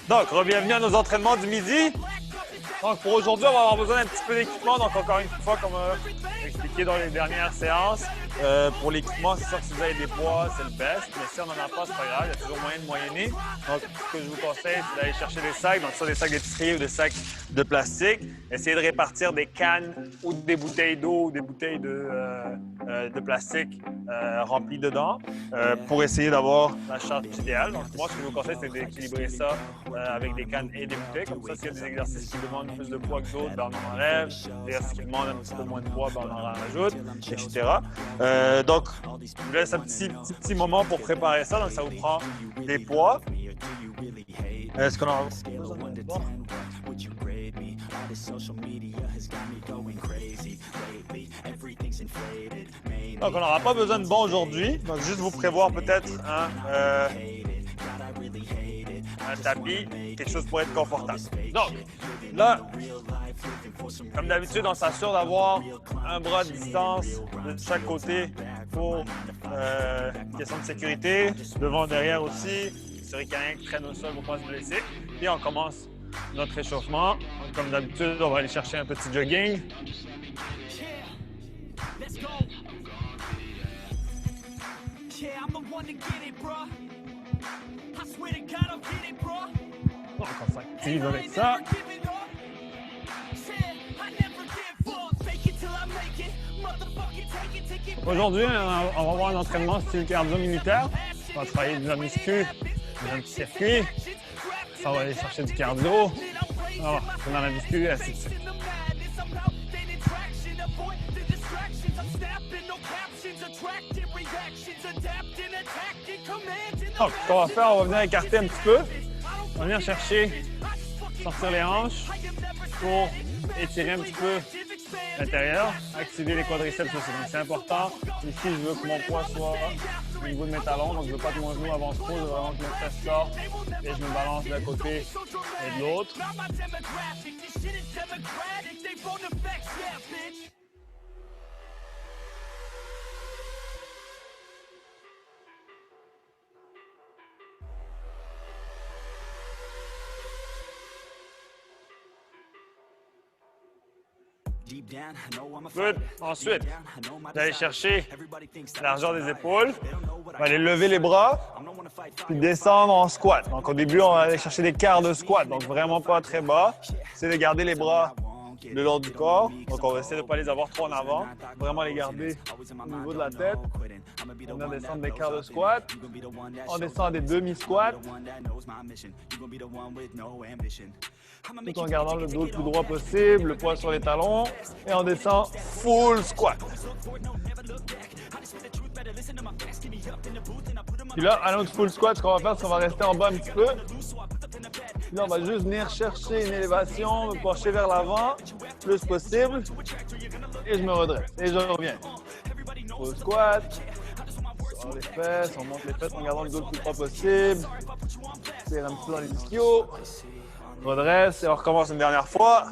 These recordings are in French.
Donc, bienvenue à nos entraînements du midi. Donc, pour aujourd'hui, on va avoir besoin d'un petit peu d'équipement. Donc, encore une fois, comme expliqué dans les dernières séances, pour l'équipement, c'est sûr que si vous avez des poids, c'est le best. Mais si on n'en a pas, c'est pas grave. Il y a toujours moyen de moyenner. Donc, ce que je vous conseille, c'est d'aller chercher des sacs. Donc, soit des sacs d'épicerie ou des sacs de plastique. Essayez de répartir des cannes ou des bouteilles d'eau ou des bouteilles de plastique remplies dedans pour essayer d'avoir la charge idéale. Donc, moi, ce que je vous conseille, c'est d'équilibrer ça avec des cannes et des bouteilles. Comme ça, s'il y a des exercices qui demandent plus de poids que d'autres, ben, on en enlève. Des exercices qui demandent un petit peu moins de poids, ben, on en rajoute, etc. Donc, je vous laisse un petit moment pour préparer ça. Donc, ça vous prend des poids. Est-ce qu'on en a besoin de bon? Donc, on n'aura pas besoin de banc aujourd'hui. Donc, juste vous prévoir peut-être un tapis, quelque chose pour être confortable. Donc, là, comme d'habitude, on s'assure d'avoir un bras de distance de chaque côté pour question de sécurité. Devant, derrière aussi. S'assurer qu'il n'y a rien qui traîne au sol pour ne pas se blesser. Puis, on commence notre échauffement. Donc, comme d'habitude, on va aller chercher un petit jogging. Donc, on s'active avec ça. Aujourd'hui, on va avoir un entraînement style cardio militaire. On va travailler de la muscu dans un petit circuit. Ça, on va aller chercher du cardio. On va dans la muscu, ainsi de suite. Donc, ce qu'on va faire, on va venir écarter un petit peu. On va venir chercher, sortir les hanches pour étirer un petit peu l'intérieur, activer les quadriceps aussi. Donc, c'est important. Ici, je veux que mon poids soit au niveau de mes talons. Donc, je ne veux pas que mon genou avance trop. Je veux vraiment que mes fesses sortent et je me balance d'un côté et de l'autre. Good. Ensuite, vous allez chercher la largeur des épaules. Vous allez lever les bras, puis descendre en squat. Donc, au début, on va aller chercher des quarts de squat. Donc, vraiment pas très bas. Essayez de garder les bras le long du corps. Donc, on va essayer de ne pas les avoir trop en avant. Vraiment les garder au niveau de la tête. On va descendre des quarts de squat. On descend des demi-squats. Tout en gardant le dos le plus droit possible, le poids sur les talons. Et on descend full squat. Puis là, à notre full squat, ce qu'on va faire, c'est qu'on va rester en bas un petit peu. Puis là, on va juste venir chercher une élévation, me pencher vers l'avant, le plus possible. Et je me redresse. Et je reviens. Full squat. Sur les fesses, on monte les fesses en gardant le dos le plus droit possible. Tire un petit peu dans les ischios. Redresse et on recommence une dernière fois.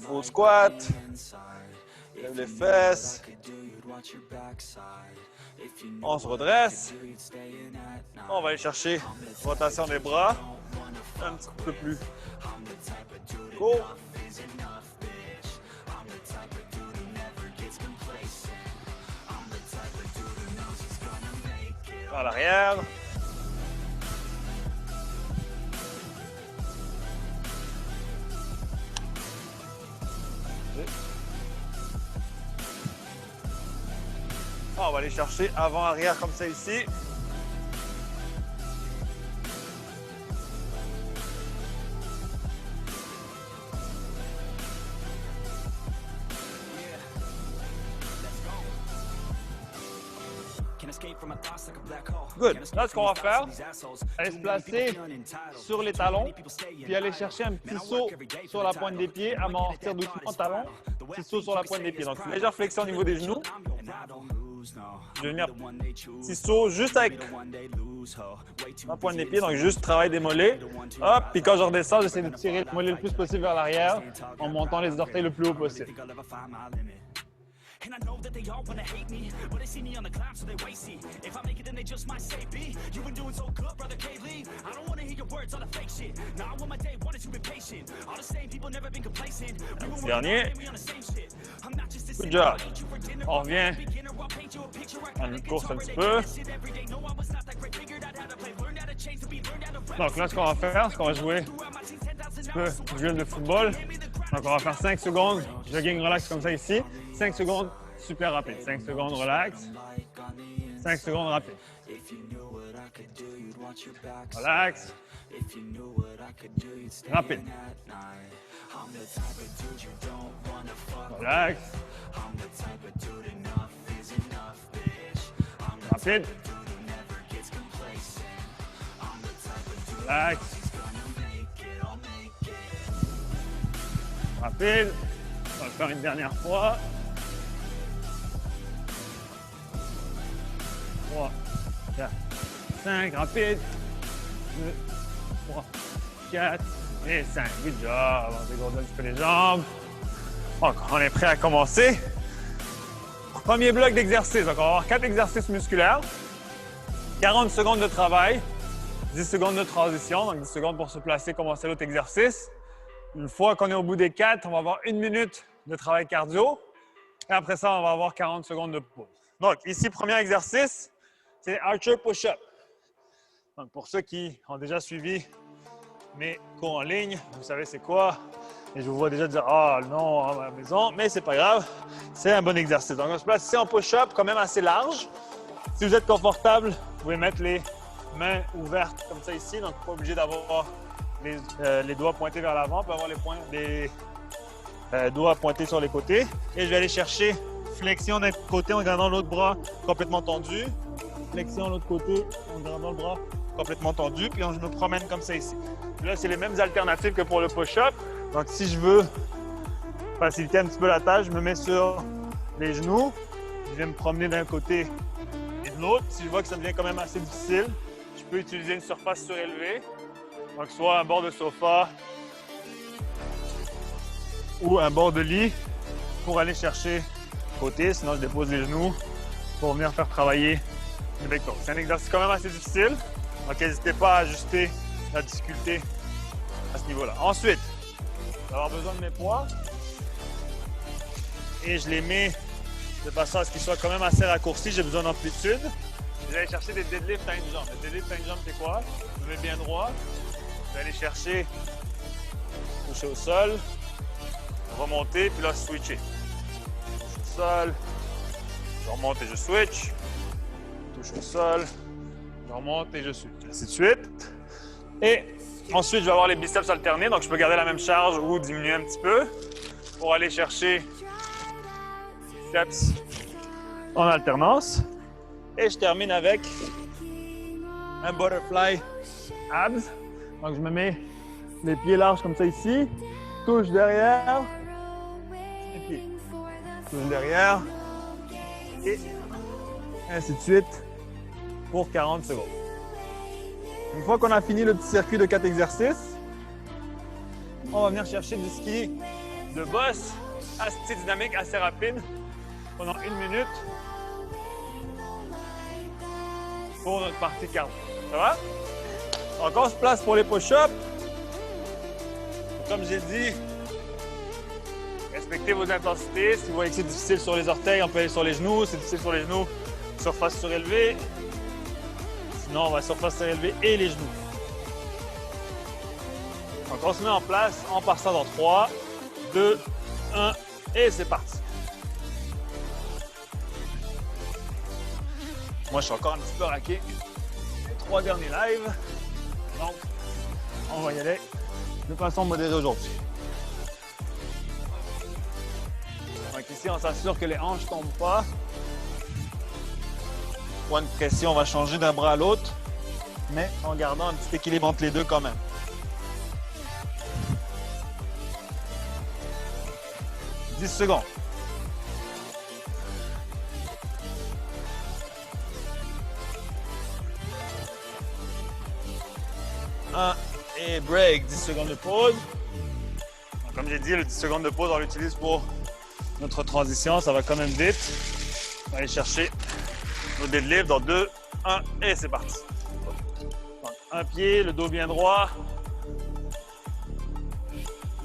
Full squat. Lève les fesses. On se redresse. On va aller chercher rotation des bras. Un petit peu plus court. Vers l'arrière. On va aller chercher avant-arrière comme ça ici. Good. Là, ce qu'on va faire, aller se placer sur les talons, puis aller chercher un petit saut sur la pointe des pieds, amortir doucement le talon, petit saut sur la pointe des pieds. Donc, légère flexion au niveau des genoux. Je vais venir petit saut juste avec la pointe des pieds, donc juste travail des mollets. Hop, puis quand je redescends, j'essaie de tirer le mollet le plus possible vers l'arrière en montant les orteils le plus haut possible. And I know that they all wanna hate me, but they see me on the climb, so they wait, see. If I make it, then they just might say, B, you been doing so good, brother K-Lee. I don't wanna hear your words, all the fake shit. Now I want my day, wanted to be patient. All the same people, never been complacent. We were Dernier. on the same shit. I'm not just a Good job. On revient à notre course un petit peu. Donc là, ce qu'on va faire, c'est qu'on va jouer un petit peu du jeu de football. Donc on va faire 5 secondes, jogging relax comme ça ici. 5 secondes, super rapide. 5 secondes relax. 5 secondes rapide. Relax. Rapide. Relax. Rapide. Relax. Rapide. On va le faire une dernière fois. 3, 4, 5, rapide. 2, 3, 4 et 5. Good job. On dégourdit un petit peu les jambes. Donc, on est prêt à commencer. Premier bloc d'exercice. Donc, on va avoir 4 exercices musculaires. 40 secondes de travail. 10 secondes de transition. Donc, 10 secondes pour se placer, commencer l'autre exercice. Une fois qu'on est au bout des 4, on va avoir 1 minute de travail cardio. Et après ça, on va avoir 40 secondes de pause. Donc, ici, premier exercice, c'est Archer Push-Up. Donc, pour ceux qui ont déjà suivi mes cours en ligne, vous savez c'est quoi. Et je vous vois déjà dire « Ah non, à la maison », mais c'est pas grave, c'est un bon exercice. Donc, on se place ici en push-up, quand même assez large. Si vous êtes confortable, vous pouvez mettre les mains ouvertes comme ça ici. Donc, pas obligé d'avoir les doigts pointés vers l'avant. On peut avoir les doigts pointés sur les côtés. Et je vais aller chercher flexion d'un côté en gardant l'autre bras complètement tendu. Flexion de l'autre côté en gardant le bras complètement tendu. Puis je me promène comme ça ici. Puis là, c'est les mêmes alternatives que pour le push-up. Donc, si je veux faciliter un petit peu la tâche, je me mets sur les genoux. Je vais me promener d'un côté et de l'autre. Si je vois que ça devient quand même assez difficile, je peux utiliser une surface surélevée. Donc, soit un bord de sofa ou un bord de lit pour aller chercher côté. Sinon, je dépose les genoux pour venir faire travailler le pectoraux. C'est un exercice quand même assez difficile. Donc, n'hésitez pas à ajuster la difficulté à ce niveau-là. Ensuite, je vais avoir besoin de mes poids et je les mets de façon à ce qu'ils soient quand même assez raccourcis. J'ai besoin d'amplitude. Je vais aller chercher des deadlifts à une jambe. Le deadlift à une jambe, c'est quoi? Je me mets bien droit. Je vais aller chercher, toucher au sol, remonter, puis là, switcher. Touche au sol, je remonte et je switch. Touche au sol, je remonte et je switch. Ainsi de suite. Et ensuite, je vais avoir les biceps alternés. Donc, je peux garder la même charge ou diminuer un petit peu pour aller chercher biceps en alternance. Et je termine avec un butterfly abs. Donc, je me mets les pieds larges comme ça ici. Touche derrière. Les pieds. Touche derrière. Et ainsi de suite pour 40 secondes. Une fois qu'on a fini le petit circuit de 4 exercices, on va venir chercher du ski de boss assez dynamique, assez rapide pendant 1 minute pour notre partie cardio. Ça va? Donc, on se place pour les push-ups. Comme j'ai dit, respectez vos intensités. Si vous voyez que c'est difficile sur les orteils, on peut aller sur les genoux. Si c'est difficile sur les genoux, surface surélevée. Sinon, on va surface surélevée et les genoux. Donc, on se met en place en passant dans 3, 2, 1 et c'est parti. Moi, je suis encore un petit peu raqué. Les 3 derniers lives. Donc, on va y aller de façon modérée aujourd'hui. Donc ici, on s'assure que les hanches ne tombent pas. Point de pression, on va changer d'un bras à l'autre, mais en gardant un petit équilibre entre les deux quand même. « 10 secondes. Et break, 10 secondes de pause. Donc, comme j'ai dit, le 10 secondes de pause, on l'utilise pour Notre transition, ça va quand même vite. On va aller chercher nos deadlifts dans 2, 1 et c'est parti. Donc, un pied, le dos bien droit.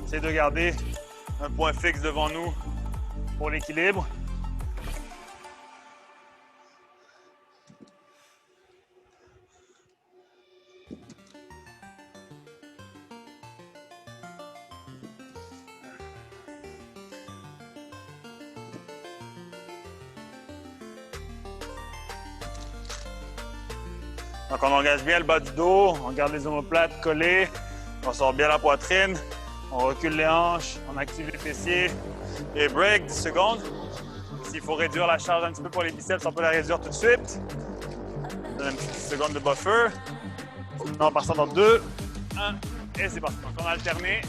Essayez de garder un point fixe devant nous pour l'équilibre. Donc on engage bien le bas du dos, on garde les omoplates collées, on sort bien la poitrine, on recule les hanches, on active les fessiers et break 10 secondes. S'il faut réduire la charge un petit peu pour les biceps, on peut la réduire tout de suite. On donne une petite 10 secondes de buffer. On part ça dans 2, 1 et c'est parti. Donc on a alterné.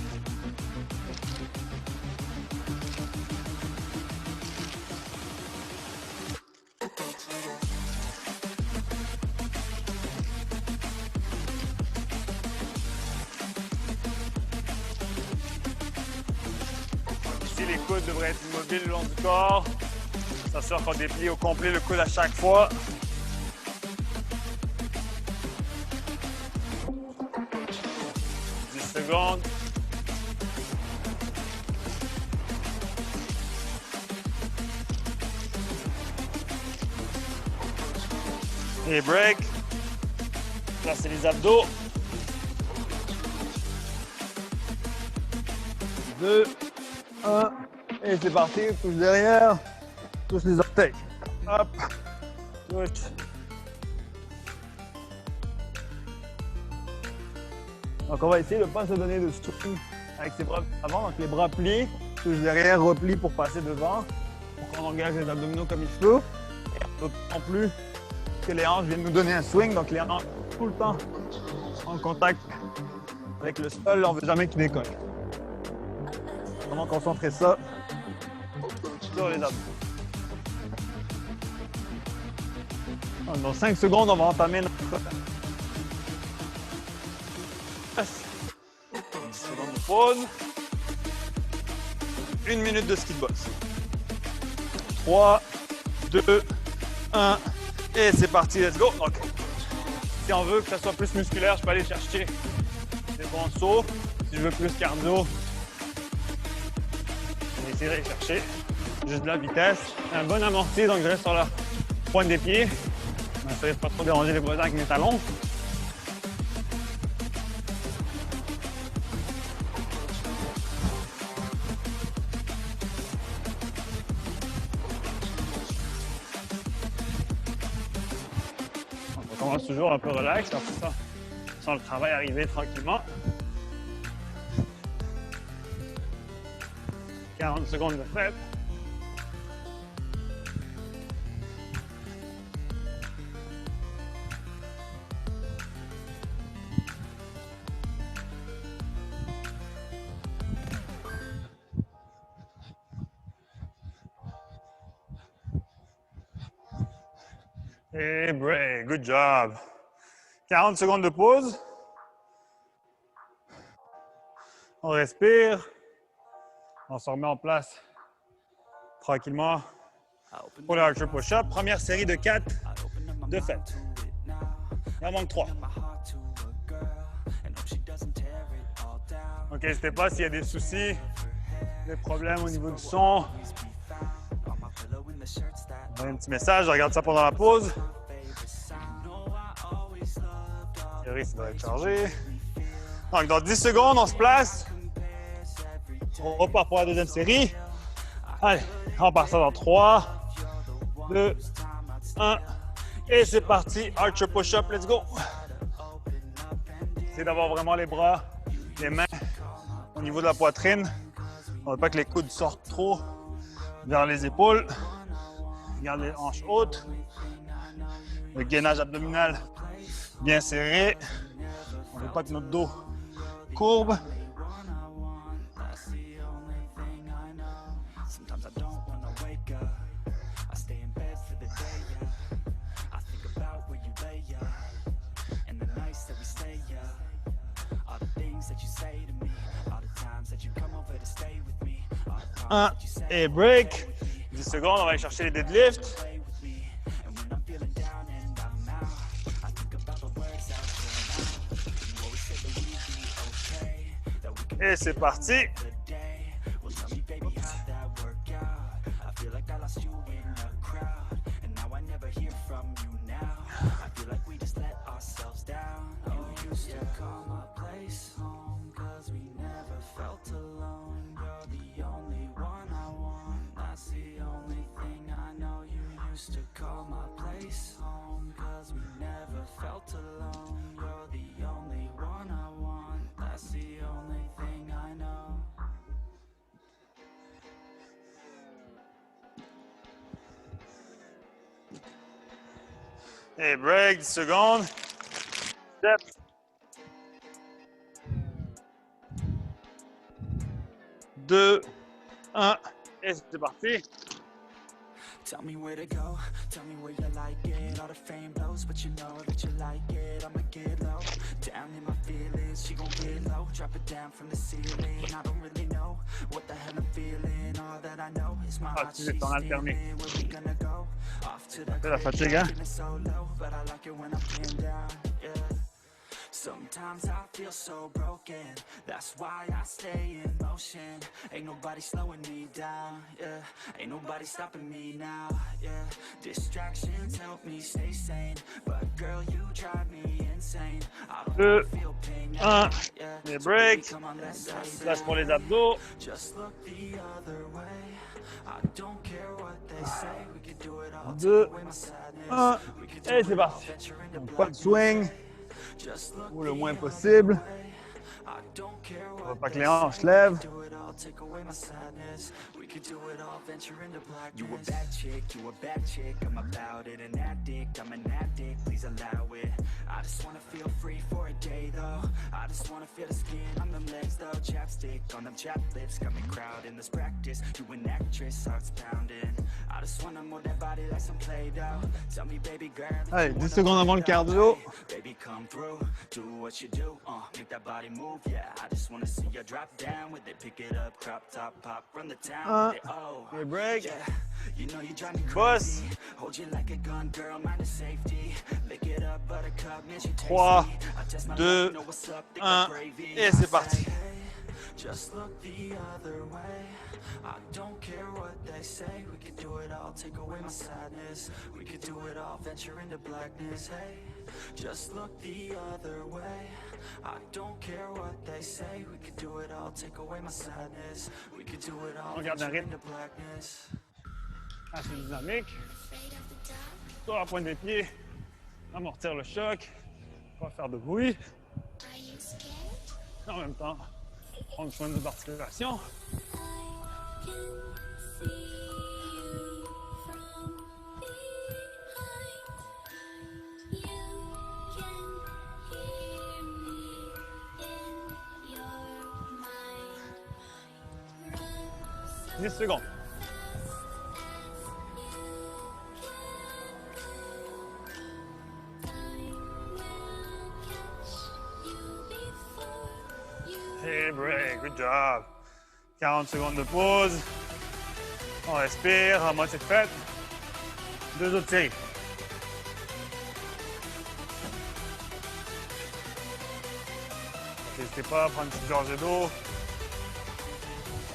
Ici, les coudes devraient être immobiles le long du corps. Ça s'assure qu'on déplie au complet le coude à chaque fois. Secondes. Et break. Là, c'est les abdos. 2, 1, et c'est parti. Touche derrière, touche les orteils. Hop, touche. Donc on va essayer de ne pas se donner de stretching avec ses bras avant. Donc les bras pliés, touche derrière, repli pour passer devant. Pour qu'on engage les abdominaux comme il faut. Et d'autant plus que les hanches viennent nous donner un swing. Donc les hanches tout le temps en contact avec le sol. On ne veut jamais qu'ils décollent. Vraiment concentrer ça sur les abdos. Donc, dans 5 secondes, on va entamer notre 10 secondes de pause. 1 minute de ski de boss. 3, 2, 1 et c'est parti, let's go. Donc, si on veut que ça soit plus musculaire, je peux aller chercher des bons sauts. Si je veux plus cardio, je vais essayer d'aller chercher juste de la vitesse. Un bon amorti, donc je reste sur la pointe des pieds. Je m'assure de pas trop déranger les voisins avec mes talons. On commence toujours un peu relax, après ça, sans le travail arriver tranquillement. 40 secondes de fête. Et break, good job. 40 secondes de pause. On respire. On se remet en place tranquillement pour le archer push-up. Première série de 4 de fête. Il en manque 3. Ok, n'hésitez pas s'il y a des soucis, des problèmes au niveau du son. Un petit message, je regarde ça pendant la pause. Thierry, ça doit être chargé. Donc, dans 10 secondes, on se place. On repart pour la deuxième série. Allez, on part ça dans 3, 2, 1. Et c'est parti. Archer push-up, let's go. Essayez d'avoir vraiment les bras, les mains au niveau de la poitrine. On ne veut pas que les coudes sortent trop vers les épaules. Garde les hanches hautes. Le gainage abdominal bien serré. On ne veut pas que notre dos courbe. 1 et break. 10 secondes, on va aller chercher les deadlifts. Et c'est parti. To call my place home, 'cause we never felt alone. You're the only one I want, that's the only thing I know. Et break, 10 secondes. Step. 2, 1, et c'est parti. Tell me where to go, tell me where you like it. All the fame blows, but you know that you like it. I'ma get low, down in my feelings. She gon' get low, drop it down from the ceiling. I don't really know what the hell I'm feeling. All that I know is my heart, she's stealing. Where we gonna go? Off to the La fatigue, hein? feeling so low, but I like it when I'm pinned down, yeah. Sometimes I feel so broken, that's why I stay in motion. Ain't nobody slowing me down, yeah. Ain't nobody stopping me now, yeah. Distractions help me stay sane, but girl, you drive me insane. I don't wanna feel pain now, yeah. Les breaks. Come on, let's stay Place pour les down. abdos. Just look the other way. I don't care what they say. We could do it all. 2, Take away my sadness. 1, We could et do c'est it all. parti. Venture into Donc, pas de blackness. swing, Just look ou le the moins other possible. way. I don't care On what veut pas que they les hanches say. lèvent. We could do it all. Take away my sadness. We could do it all. Venture into blackness. You a bad chick, you a bad chick. I'm about it, an addict. I'm an addict. Please allow it. I just wanna feel free for a day though. I just wanna feel the skin on them legs though. Chapstick on them chapped lips, got me crowding. Let's practice. You an actress, hearts pounding. I just wanna move that body like some Play-Doh. Tell me, baby girl. that Allez, you 10 wanna secondes avant le play that cardio. way. Baby, come through, do what you do. Make that body move, yeah. I just wanna see you drop down with it. Pick it up, crop top, pop, run the town with it. Oh, et break. yeah. You know you drive me Boss. crazy. Hold you like a gun, girl, mind the safety. Lick it up, buttercup, man, she 3, tasty. I test my 2, luck, know what's up, thick 1, like gravy. et c'est I parti. say, hey, just look the other way. I don't care what they say. We could do it all, take away my sadness. We could do it all, venture into blackness. Hey, just look the other way. I don't care what they say. We could do it all, take away my sadness. We could do it all, On garde un venture rythme. into blackness. Assez dynamique. Sur la pointe des pieds. Amortir le choc. Pas faire de bruit. Et en même temps, prendre soin de nos articulations. Dix secondes. Hey, break, good job. 40 secondes de pause. On respire, à moitié de fête. 2 autres séries. N'hésitez pas à prendre une petite gorgée d'eau.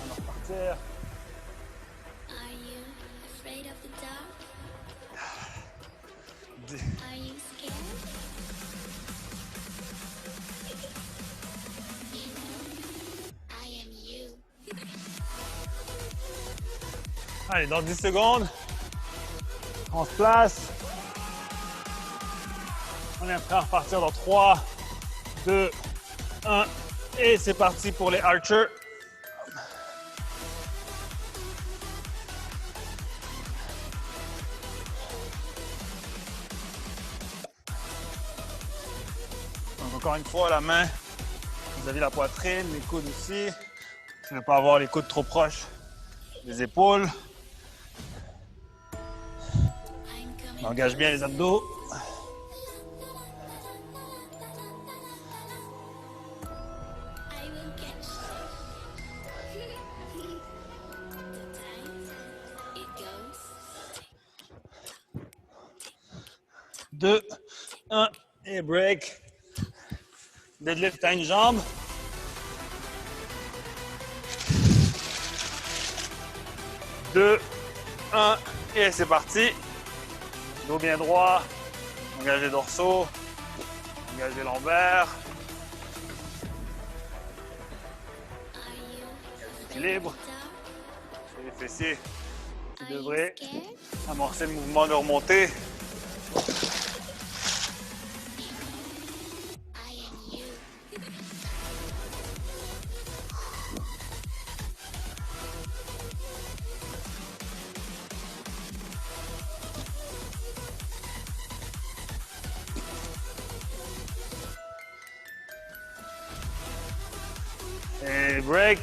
On va repartir. Are you afraid of the dark? Are you scared? I am you. Allez, dans 10 secondes, on se place. On est prêt à repartir dans 3, 2, 1. Et c'est parti pour les archers. Donc encore une fois, la main vis-à-vis de la poitrine, les coudes aussi. Ne pas avoir les coudes trop proches des épaules. I'm coming. On engage bien les abdos. I will catch you. 2, 1 et break. Deadlift à une jambe. 2, 1 et c'est parti. Dos bien droit, engagez dorsaux, engagez lombaires. Are you Équilibre. afraid Et les fessiers qui Are you devraient scared? amorcer le mouvement de remontée. I am you. Et break.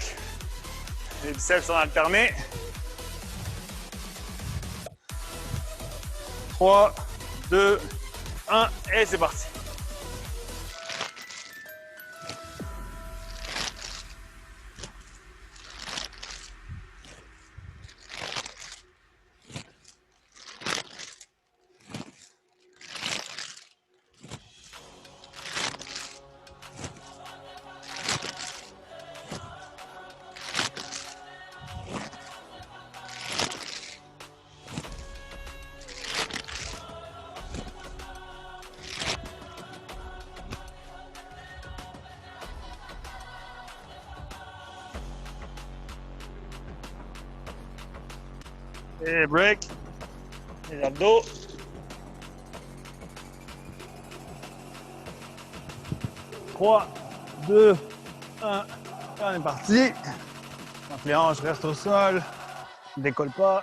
Les biceps sont alternés. 3, 2, 1 et c'est parti. Et break. Les abdos. Trois, 2, 1. On est parti. Donc les hanches restent au sol. Ne décolle pas.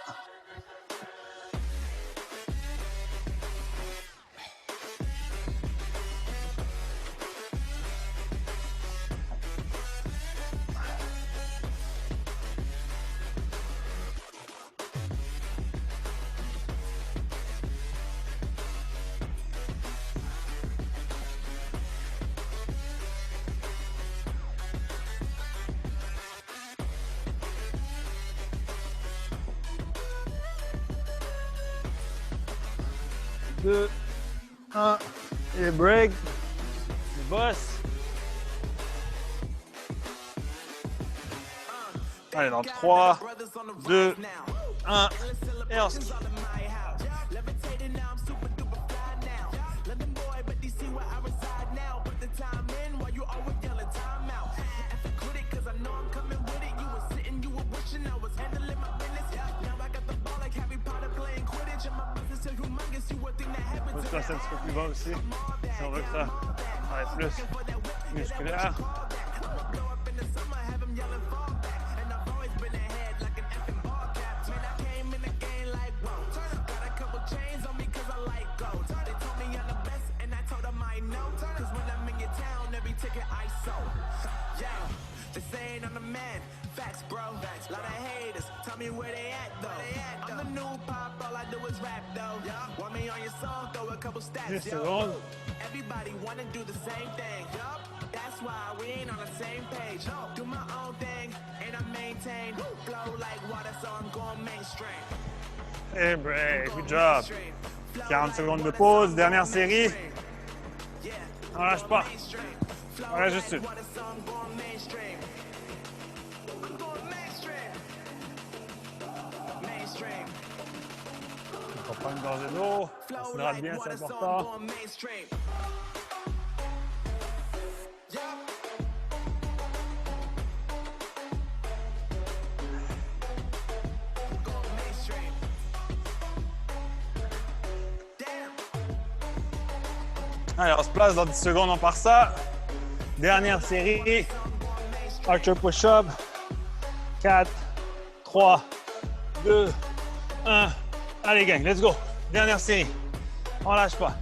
Deux, 1 et break. Le boss. Allez, dans 3, 2, 1 et on ski. On se passe un petit peu plus bas aussi, si on veut que ça être plus musculaire. Juste secondes. Everybody wanna do the same thing. That's why we ain't on the same page. Do my own thing and I maintain. Flow like water, so I'm going mainstream. Et break, good job. 40 secondes de pause, dernière série. On lâche pas. On lâche juste une. On prend une gorgée d'eau. On s'hydrate bien, c'est important. Allez, on se place dans 10 secondes, on part ça. Dernière série. Archer push-up. 4, 3, 2, 1. Allez, gang, let's go. Dernière série. On lâche pas.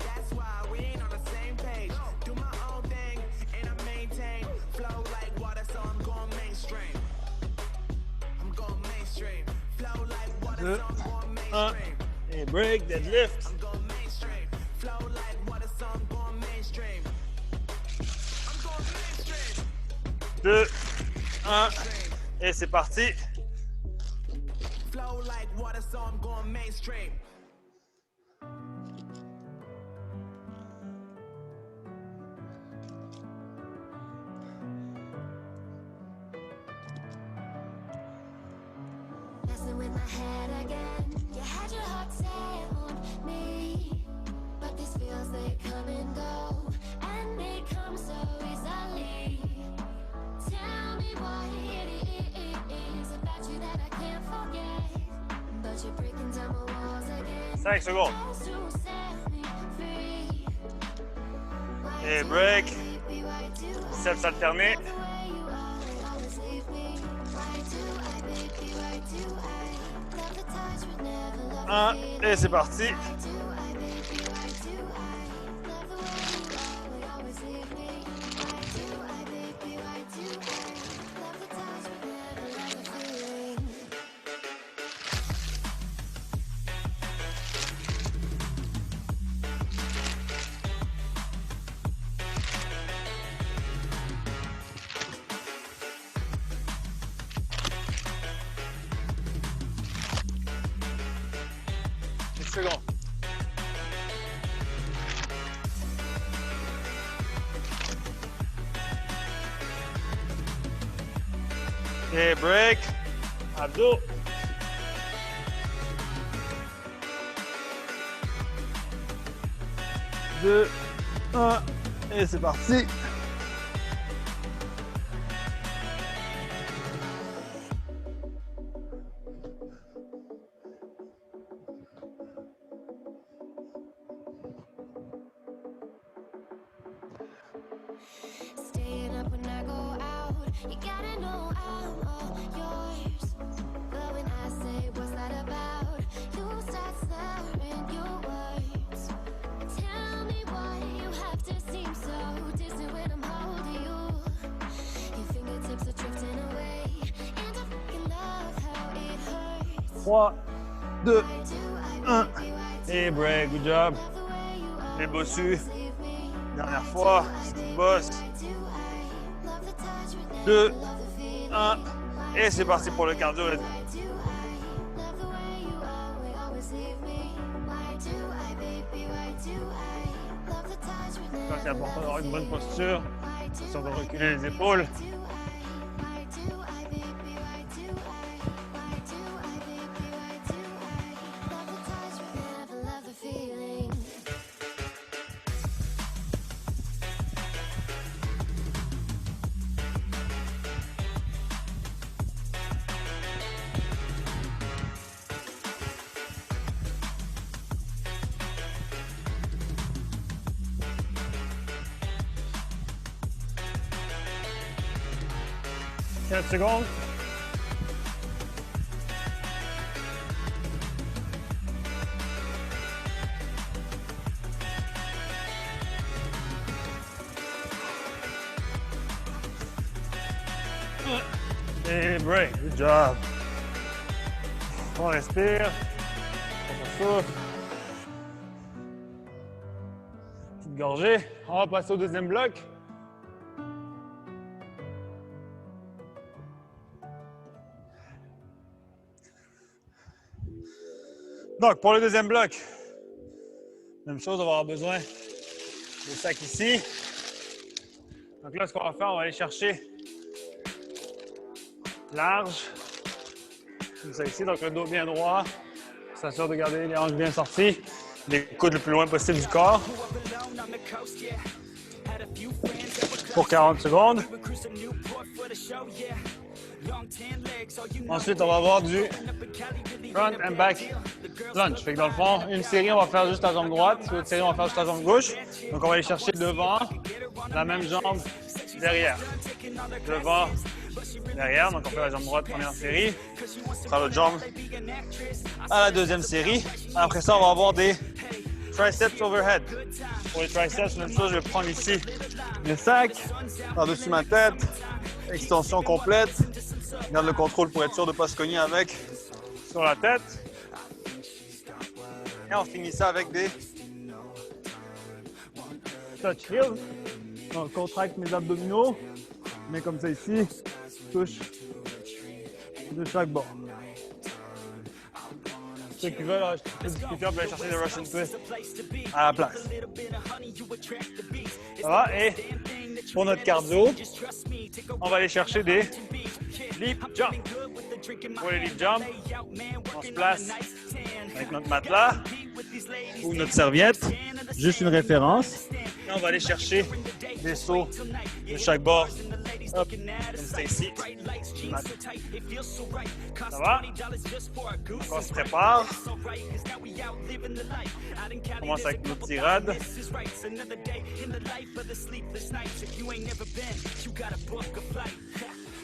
That's why we ain't on the same page. Do my own thing and I maintain flow like 2, 1. Et break, deadlift. 2, 1. Et c'est parti. Flow like water, so I'm going mainstream. Messing with my head again. You had your heart set on me, but these feels they come and go, and they come so easily. Tell me what it is about you that I can't forget, but you're breaking down my walls again. 5 secondes. Just to set me free. Et break. Biceps alternés. 1. Et c'est parti. Secondes. Et break. Abdos. 2, 1. Et c'est parti. Staying up when I go out, you gotta know I'm all yours. But when I say what's that about, you start slurring your words. Tell me why you have to seem so distant when I'm holding you. Your fingertips are drifting away, and I fucking love how it hurts. 3, 2, Why do I 1. make you right Et break. Good job. love the way you Les always bossus. leave me? Dernière fois. C'est une bosse. 2, 1. Et c'est parti pour le cardio. Let's go. C'est important d'avoir une bonne posture. Attention de reculer les épaules. « 4 secondes. Et break. Good job. On respire. On souffle. Petite gorgée. On va passer au deuxième bloc. Donc, pour le deuxième bloc, même chose, on va avoir besoin de sac ici. Donc là, ce qu'on va faire, on va aller chercher large, comme ça ici, donc le dos bien droit, s'assure de garder les hanches bien sorties, les coudes le plus loin possible du corps. Pour 40 secondes. Ensuite, on va avoir du front and back lunge. Fait que dans le fond, une série, on va faire juste la jambe droite, l'autre série, on va faire juste la jambe gauche. Donc, on va aller chercher devant, la même jambe derrière. Devant, derrière. Donc, on fait la jambe droite, première série. On fera l'autre jambe à la deuxième série. Après ça, on va avoir des triceps overhead. Pour les triceps, même chose, je vais prendre ici le sac par-dessus ma tête. Extension complète. Garde le contrôle pour être sûr de ne pas se cogner avec sur la tête. Et on finit ça avec des touch heels. Donc, je contracte mes abdominaux. Je mets comme ça ici. Je touche de chaque bord. Ceux qui veulent, je peux discuter, on peut aller chercher des Russian Twist à la place. Ça va? Et pour notre cardio, on va aller chercher des leap jump. Pour les leap jump, on se place avec notre matelas ou notre serviette, juste une référence. Et on va aller chercher des sauts de chaque bord. Hop, comme c'est ici. Ça va? Donc on se prépare. On commence avec nos tirades.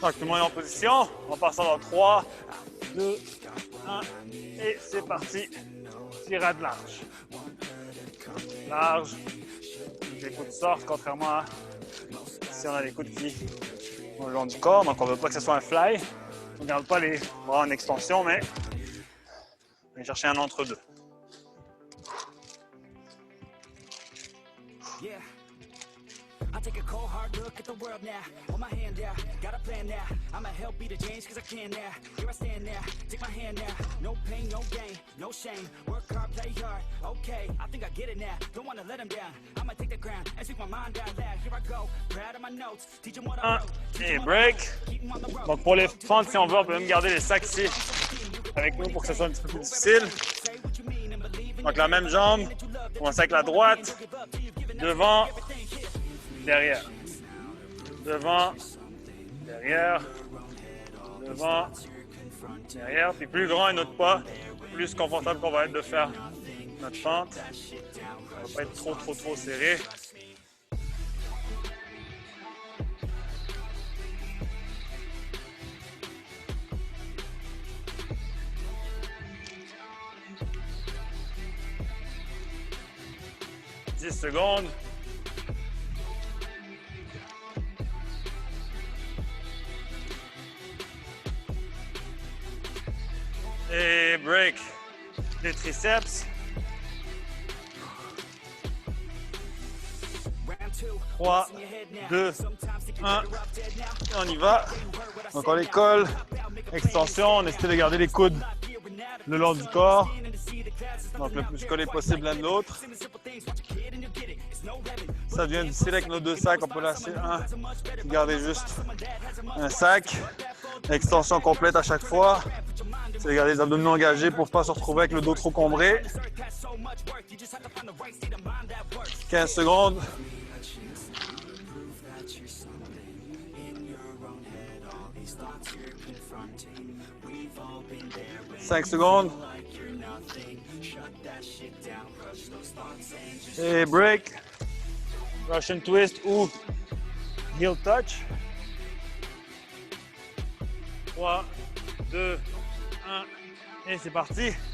Donc tout le monde est en position. On passe dans 3, 2, 1 et c'est parti. Tirade large. Large. Les coudes sortent, contrairement à si on a les coudes qui sont le long du corps. Donc on ne veut pas que ce soit un fly. On ne garde pas les bras en extension, mais on va chercher un entre-deux. Yeah. I take a cold hard look at the world now. Hold my hand out, got a plan now. I'ma help be the change cause I can now. Here I stand now, take my hand now. No pain, no gain, no shame. Work hard, play hard, okay. I think I get it now, don't wanna let them down. I'ma take the ground and speak my mind out loud. Here I go, proud of my notes. Teach them what I wrote. Et break. Donc pour les fentes, si on veut, on peut même garder les sacs ici avec nous pour que ce soit un petit peu plus difficile. Donc la même jambe, on commence avec la droite, devant, derrière, devant, derrière, devant, derrière. Puis plus grand est notre pas, plus confortable qu'on va être de faire notre fente. Ça ne va pas être trop serré. « 10 secondes. Et break les triceps. 3, 2, 1. Et on y va. Donc on les colle. Extension. On essaie de garder les coudes le long du corps. Donc le plus collé possible l'un de l'autre. Ça devient difficile avec nos deux sacs. On peut lâcher un. Garder juste un sac. Extension complète à chaque fois. C'est de garder les abdominaux engagés pour ne pas se retrouver avec le dos trop cambré. 15 secondes. « 5 secondes. Et break. Russian twist ou heel touch. 3, 2, 1. Et c'est parti. «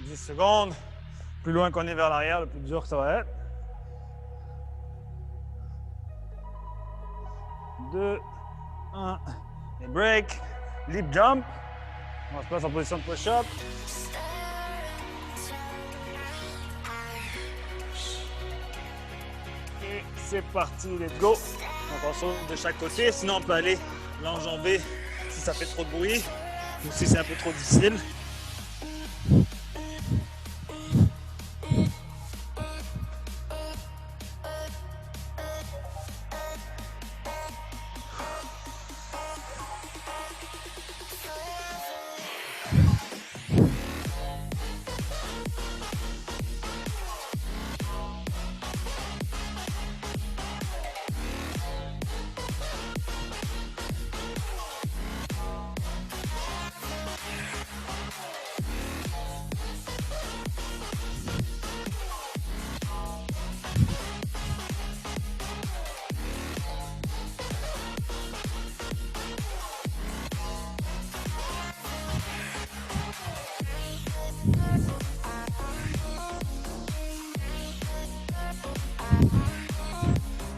10 secondes. Plus loin qu'on est vers l'arrière, le plus dur ça va être. 2, 1. Et break. Leap jump. On se place en position de push-up. Et c'est parti, let's go. Donc on saute de chaque côté, sinon on peut aller l'enjamber si ça fait trop de bruit ou si c'est un peu trop difficile.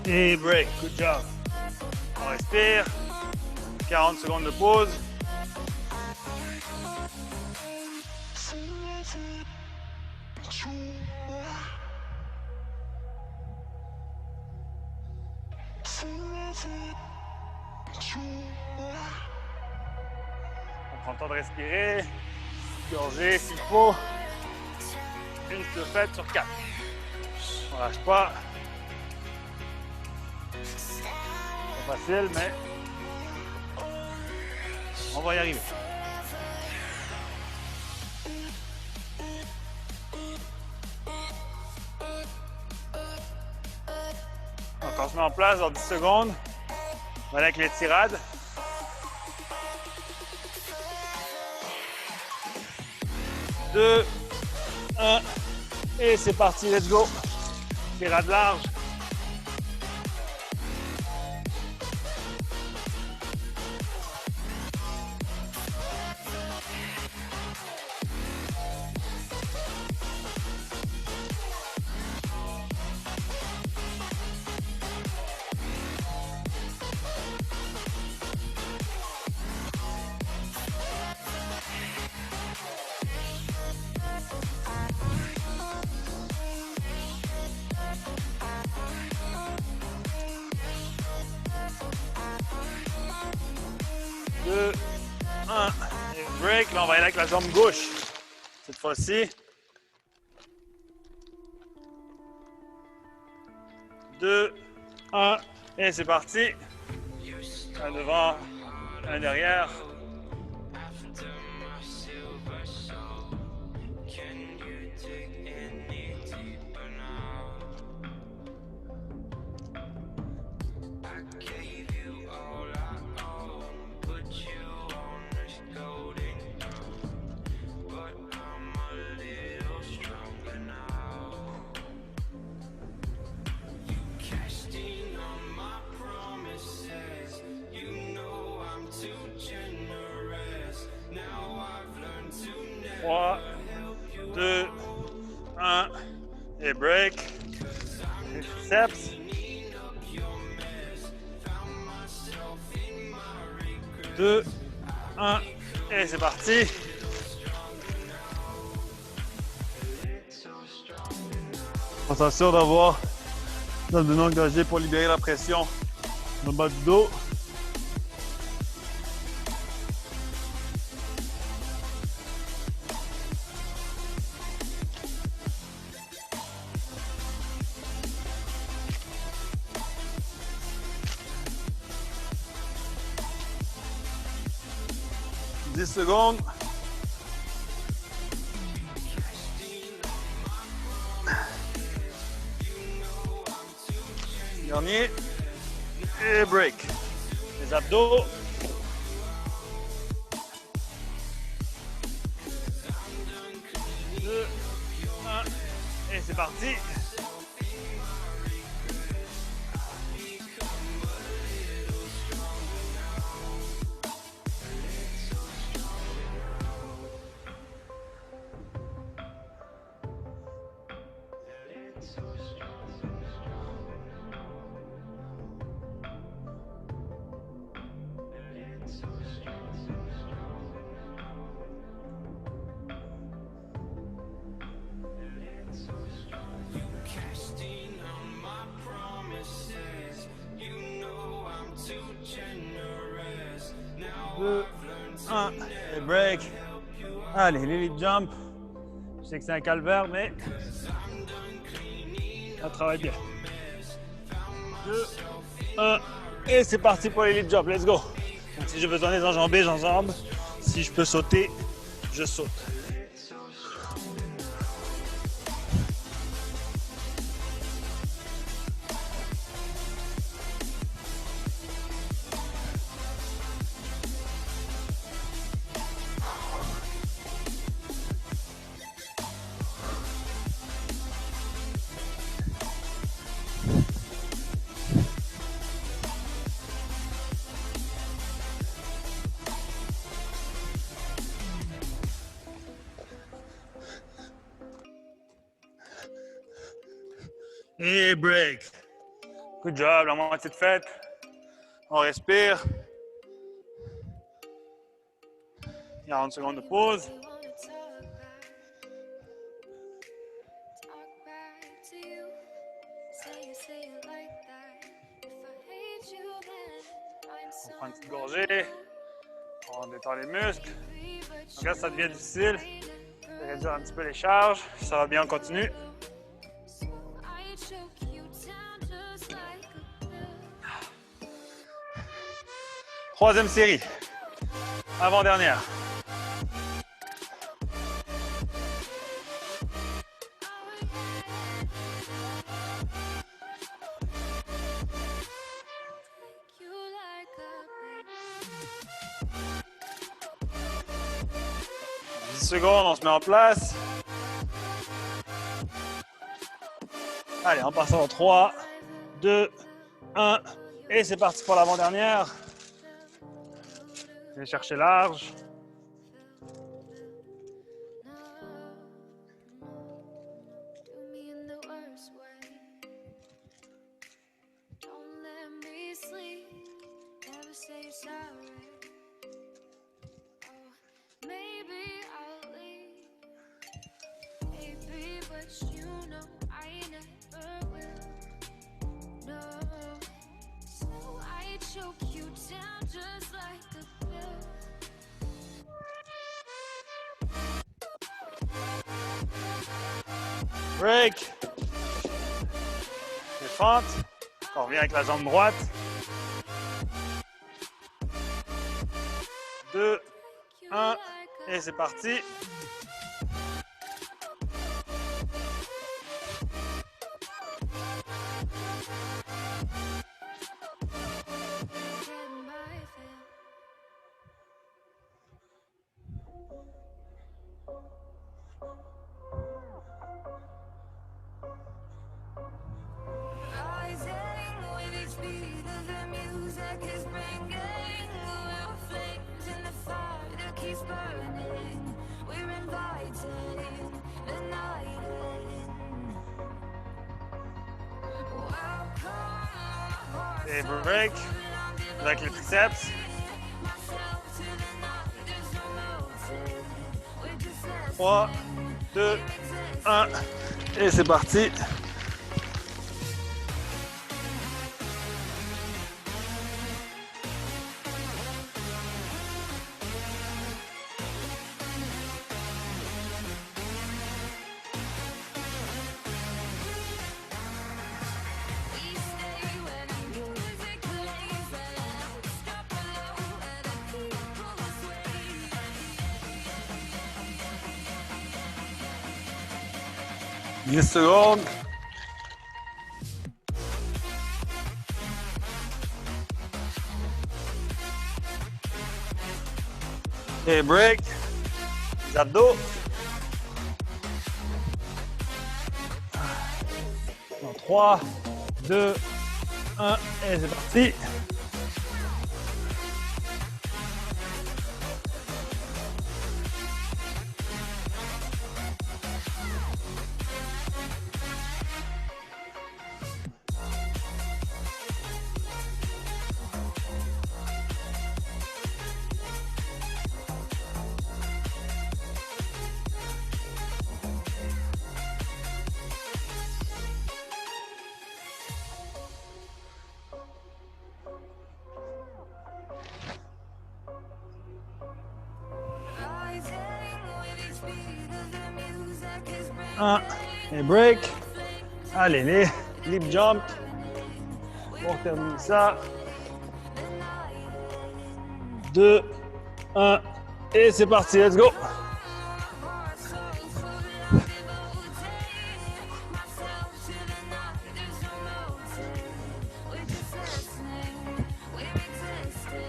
Et break, good job. On respire. 40 secondes de pause. On prend le temps de respirer, gorger s'il faut. Une faite sur 4. On lâche pas. Pas facile, mais on va y arriver. Donc on se met en place dans 10 secondes. On va aller avec l'étirade. Deux, un, et c'est parti, let's go. Tirade large. Deux, un, et break. Là, on va aller avec la jambe gauche. Cette fois-ci. 2, 1, et c'est parti. Un devant, un derrière. Trois, deux, un, et break. Triceps. Deux, un, et c'est parti. Attention d'avoir l'abdomen engagé pour libérer la pression dans le bas du dos. Secondes. Dernier. Et break. Les abdos. Deux, un, et c'est parti. Deux, un, et break. Allez, l'élite jump. Je sais que c'est un calvaire, mais ça travaille bien. 2, 1, et c'est parti pour l'élite jump. Let's go. Donc, si j'ai besoin des enjambées, j'enjambe. Si je peux sauter, je saute. Et break. Good job, la moitié de faite. On respire. 40 secondes de pause. You wanna talk back to you. Say it like that. If I hate you, then I'm On prend une petite gorgée. On détend les muscles. Donc là, ça devient difficile. Réduire un petit peu les charges. Ça va bien, on continue. I choke you down just like a pill. Troisième série. Avant-dernière. You like a 10 secondes, on se met en place. Allez, on passe en 3, 2, 1. Et c'est parti pour l'avant-dernière. Venez chercher large. do me in the worst way. Don't let me sleep. Never say sorry. Oh, maybe I'll leave. Maybe, but you know I never will. No. So I choke you down just like a pill. Break. Défente. On revient avec la jambe droite. 2, 1. Et c'est parti. Getting my fill. Rising with each beat of the music is bringing real flames in the fire that keeps burning. We're inviting the night in. Welcome, Et break. Avec les triceps. myself to the night. There's no motive. We're just 3, 2, 1. Et c'est parti. we stay when the music plays loud. Stop below where the people sway. 10 secondes. Et break. Les abdos. Dans 3, 2, 1. Et c'est parti. Rising with each beat of the music is bringing 1. Et break. Allez, les lip jump. Pour terminer ça. 2, 1. Et c'est parti, let's go. heart so full of devoting myself to the night. There's no motive. We're just listening. We're existing.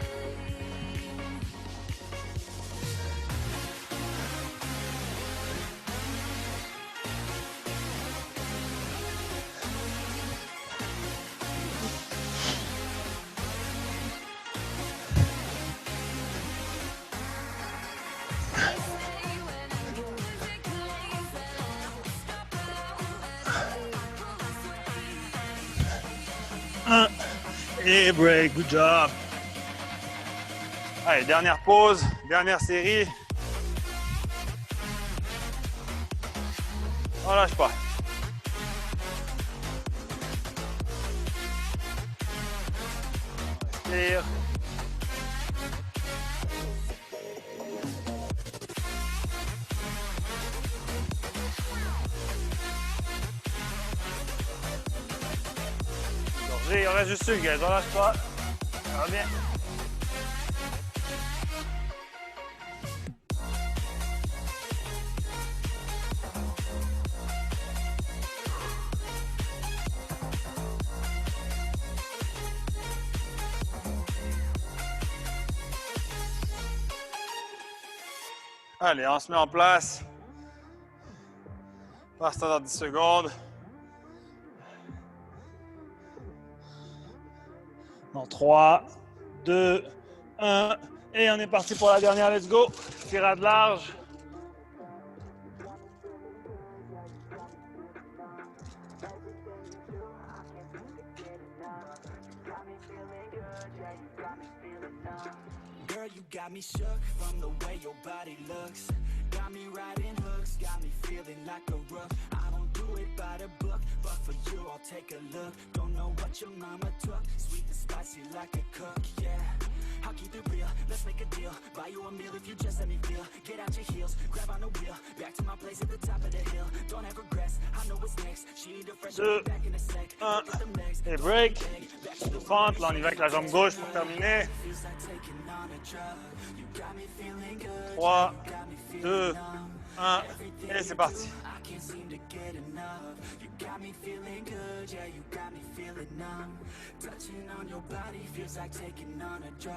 We stay 1 et break, good job. Allez, dernière pause, dernière série. On lâche pas. Respire. Gorgée, il reste juste une, guys, on lâche pas. Ça va bien. Allez, on se met en place. Passe dans 10 secondes. Dans 3, 2, 1. Et on est parti pour la dernière. Let's go. Tirade large. Girl, you got me shook from the way your body looks. Got me riding hooks, got me feeling like a rook. I don't do it by the book, but for you I'll take a look. Don't know what your mama took, sweet and spicy like a cook, yeah. I'll keep it real, let's make a deal. Buy you a meal if you just let me feel. Get out your heels, grab on the wheel. Back to my place at the top of the hill. Don't have regrets, I know what's next. She need a fresh back in a sec. Look at them legs. Et break. Fente, là on y va avec la jambe gauche pour terminer. 3, 2, 1, et c'est parti. Got me feeling good, yeah, you got me feeling numb. Touching on your body feels like taking on a drug.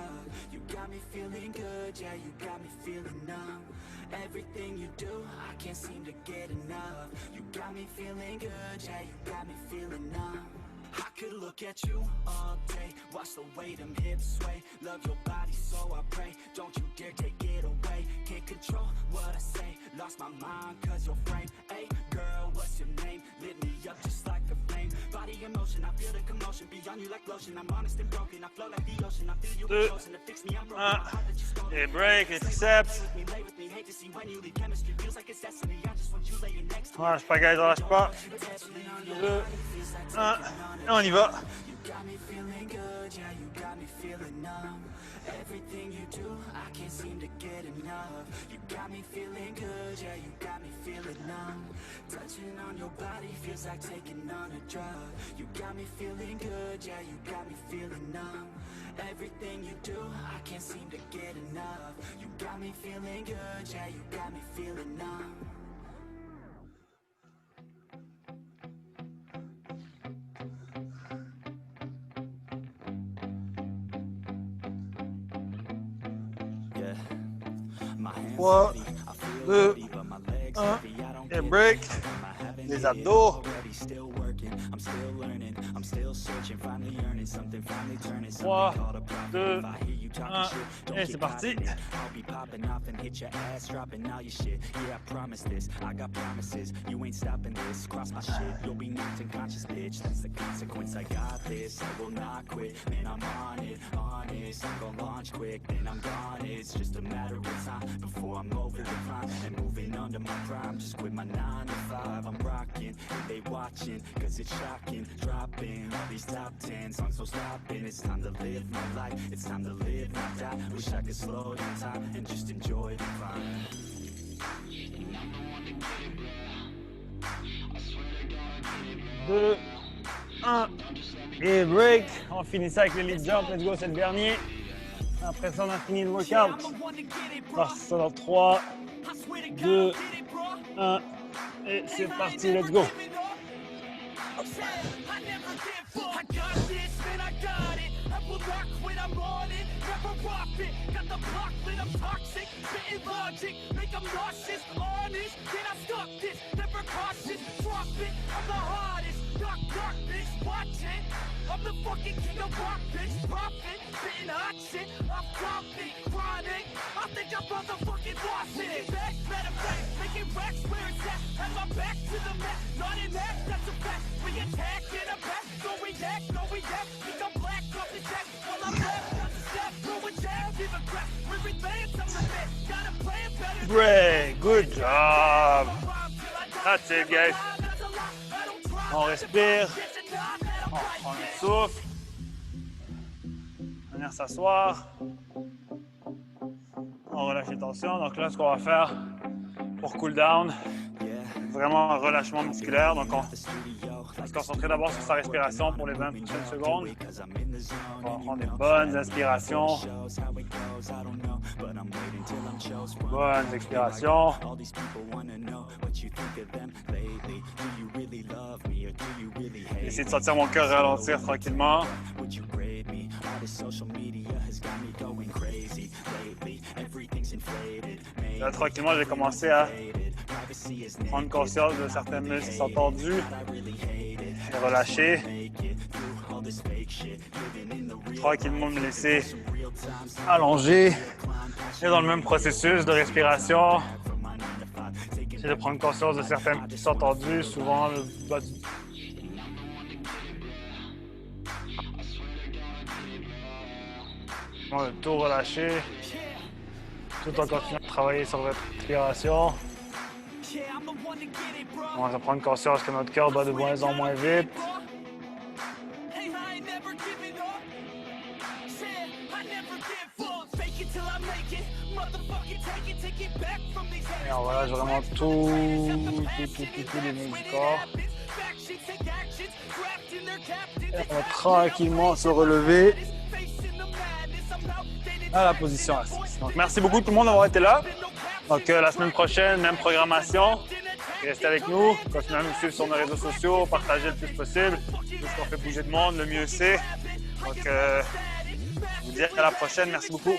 You got me feeling good, yeah, you got me feeling numb. Everything you do, I can't seem to get enough. You got me feeling good, yeah, you got me feeling numb. I could look at you all day, watch the way them hips sway. Love your body, so I pray, don't you dare take it away. Can't control what I say, lost my mind cause your frame. Hey girl, what's your name? Lit me up just like a flame. Body in motion, I feel the commotion. Beyond you like lotion, I'm honest and broken. I flow like the ocean, I feel you were chosen to fix me. I'm broken, my heart that you stole. Et break, les triceps. Lay with me, hate to see when you leave. Chemistry feels like it's destiny. I just want you laying next to me. On lâche pas, guys, on lâche pas. 2, 1, et on y va. You got me feeling good, yeah, you got me feeling numb. Everything you do, I can't seem to get enough. You got me feeling good, yeah, you got me feeling numb. Touching on your body feels like taking on a drug. You got me feeling good, yeah, you got me feeling numb. Everything you do, I can't seem to get enough. You got me feeling good, yeah, you got me feeling numb. Yeah. My hands 3, steady, I feel 2, ready, but my legs 1, heavy. I don't et get break. it. Am I having Les it? abdos. Already still working, I'm still learning, I'm still searching, finally earning something, finally turning 3, something called a profit. 2, If I hear you talking 1, shit, don't et get c'est caught parti. in it. I'll be popping off and hit your ass, dropping all your shit. Yeah, I promise this, I got promises, you ain't stopping this. Cross my shit, you'll be knocked unconscious, bitch. That's the consequence, I got this, I will not quit. Man, I'm on it, honest, I'm gonna launch quick, then I'm gone. It's just a matter of time before I'm over the climb and moving under my prime. Just quit my 9 to 5, I'm rocking, and they watching, cause it's shocking. Dropping all these top 10 songs, so stopping. It's time to live my life, it's time to live, not die. Wish I could slow down time and just enjoy the climb. 2, 1, et break. On finit ça avec le lead jump. Let's go, c'est le dernier. Après ça, on a fini le workout. On va faire ça dans 3, 2, 1, et c'est parti, let's go. I'm the fucking king of rock, bitch. Profit, spitting hot shit. I'm dropping, chronic. I think I'm motherfucking lost it. Back, better back, making racks where it's at. Have my back to the mat, not in that, that's a fact. We attack in a back, don't react, no react. break. Good job. That's it, guys. On respire. On prend un souffle. Venir s'asseoir. On relâche les tensions. Donc là, ce qu'on va faire pour cool down, vraiment un relâchement musculaire. Donc on va se concentrer d'abord sur sa respiration pour les 20 prochaines secondes. On va prendre des bonnes inspirations. Bonnes expirations. Essayez de sentir mon cœur ralentir tranquillement. Là, tranquillement, j'ai commencé à prendre conscience de certains muscles qui sont tendus et relâcher. Tranquillement me laisser allonger. Et dans le même processus de respiration, c'est de prendre conscience de certains muscles qui sont tendus, souvent le bas du... De tout relâcher, tout en continuant de travailler sur votre respiration. On va prendre conscience que notre cœur bat de moins en moins vite. Et on relâche vraiment tous les muscles du corps. Et on va tranquillement se relever à la position assise. Donc, merci beaucoup tout le monde d'avoir été là. Donc, la semaine prochaine, même programmation. Restez avec nous. Continuez à nous suivre sur nos réseaux sociaux. Partagez le plus possible. Tout ce qu'on fait bouger de monde, le mieux c'est. Donc, je vous dis à la prochaine. Merci beaucoup.